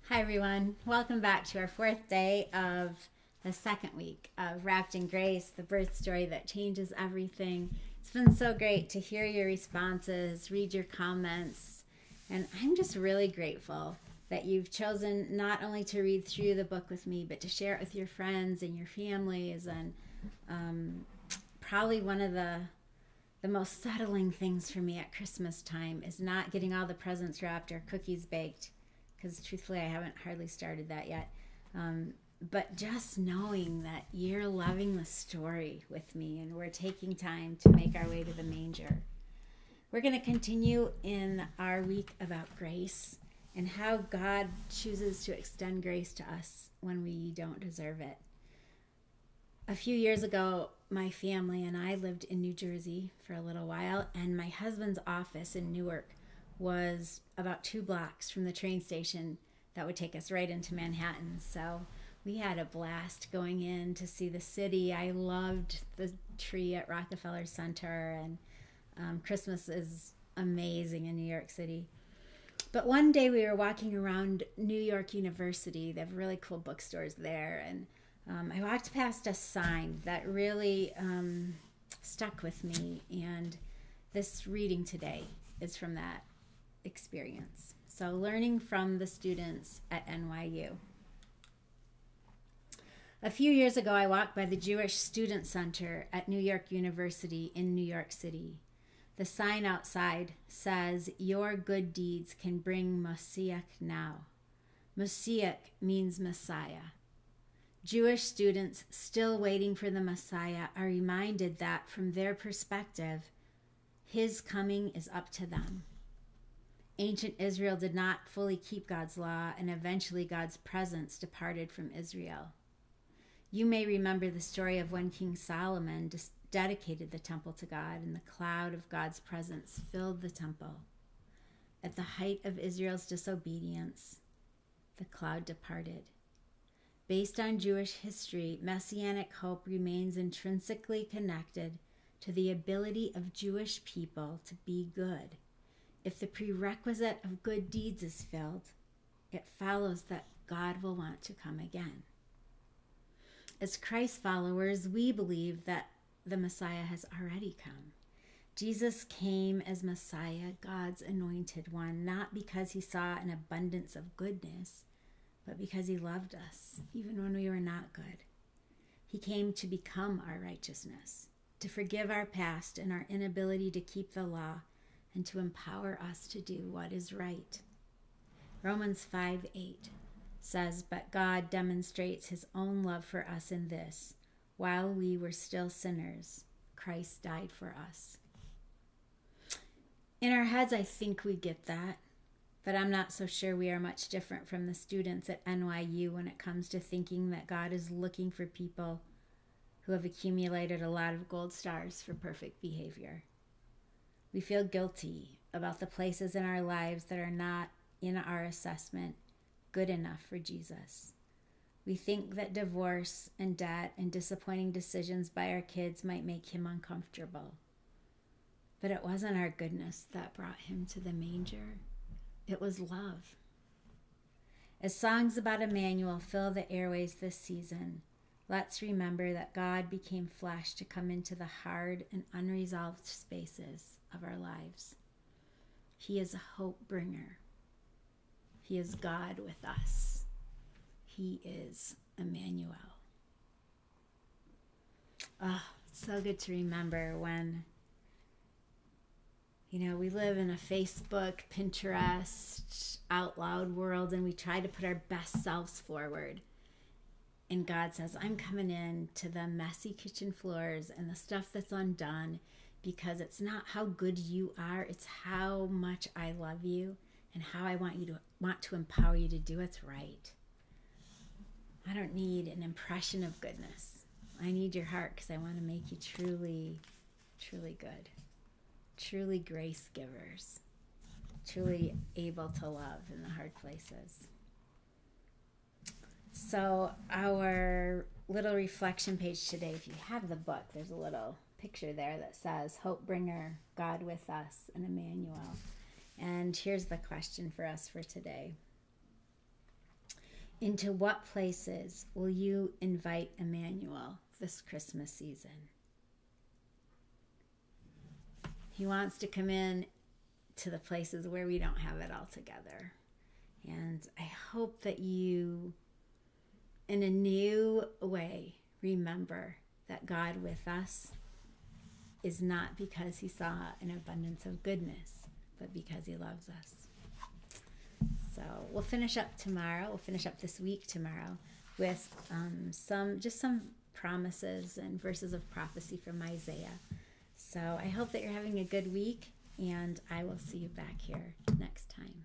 Hi everyone, welcome back to our fourth day of the second week of Wrapped in Grace, the birth story that changes everything. It's been so great to hear your responses, read your comments, and I'm just really grateful that you've chosen not only to read through the book with me, but to share it with your friends and your families. And probably one of the most settling things for me at Christmas time is not getting all the presents wrapped or cookies baked, because truthfully I haven't hardly started that yet, but just knowing that you're loving the story with me and we're taking time to make our way to the manger. We're going to continue in our week about grace and how God chooses to extend grace to us when we don't deserve it. A few years ago, my family and I lived in New Jersey for a little while, and my husband's office in Newark was about 2 blocks from the train station that would take us right into Manhattan. So we had a blast going in to see the city. I loved the tree at Rockefeller Center, and Christmas is amazing in New York City. But one day we were walking around New York University. They have really cool bookstores there, and I walked past a sign that really stuck with me, and this reading today is from that experience. So, learning from the students at NYU. A few years ago, I walked by the Jewish Student Center at New York University in New York City. The sign outside says, "Your good deeds can bring Moshiach now." Moshiach means Messiah. Jewish students still waiting for the Messiah are reminded that from their perspective, his coming is up to them. Ancient Israel did not fully keep God's law, and eventually God's presence departed from Israel. You may remember the story of when King Solomon dedicated the temple to God, and the cloud of God's presence filled the temple. At the height of Israel's disobedience, the cloud departed. Based on Jewish history, Messianic hope remains intrinsically connected to the ability of Jewish people to be good. If the prerequisite of good deeds is filled, it follows that God will want to come again. As Christ followers, we believe that the Messiah has already come. Jesus came as Messiah, God's anointed one, not because he saw an abundance of goodness, but because he loved us, even when we were not good. He came to become our righteousness, to forgive our past and our inability to keep the law, and to empower us to do what is right. Romans 5:8 says, "But God demonstrates his own love for us in this: while we were still sinners, Christ died for us." In our heads, I think we get that, but I'm not so sure we are much different from the students at NYU when it comes to thinking that God is looking for people who have accumulated a lot of gold stars for perfect behavior. We feel guilty about the places in our lives that are not, in our assessment, good enough for Jesus. We think that divorce and debt and disappointing decisions by our kids might make him uncomfortable. But it wasn't our goodness that brought him to the manger. It was love. As songs about Emmanuel fill the airways this season, let's remember that God became flesh to come into the hard and unresolved spaces of our lives. He is a hope bringer. He is God with us. He is Emmanuel. Oh, it's so good to remember when, we live in a Facebook, Pinterest, out loud world, and we try to put our best selves forward. And God says, I'm coming in to the messy kitchen floors and the stuff that's undone, because it's not how good you are, it's how much I love you and how I want to empower you to do what's right. I don't need an impression of goodness. I need your heart, because I want to make you truly, truly good. Truly grace givers. Truly able to love in the hard places. So our little reflection page today, if you have the book, there's a little picture there that says Hope Bringer, God with us, and Emmanuel. And here's the question for us for today. Into what places will you invite Emmanuel this Christmas season? He wants to come in to the places where we don't have it all together. And I hope that you, in a new way, remember that God with us is not because he saw an abundance of goodness, but because he loves us. So we'll finish up tomorrow. We'll finish up this week tomorrow with some promises and verses of prophecy from Isaiah. So I hope that you're having a good week, and I will see you back here next time.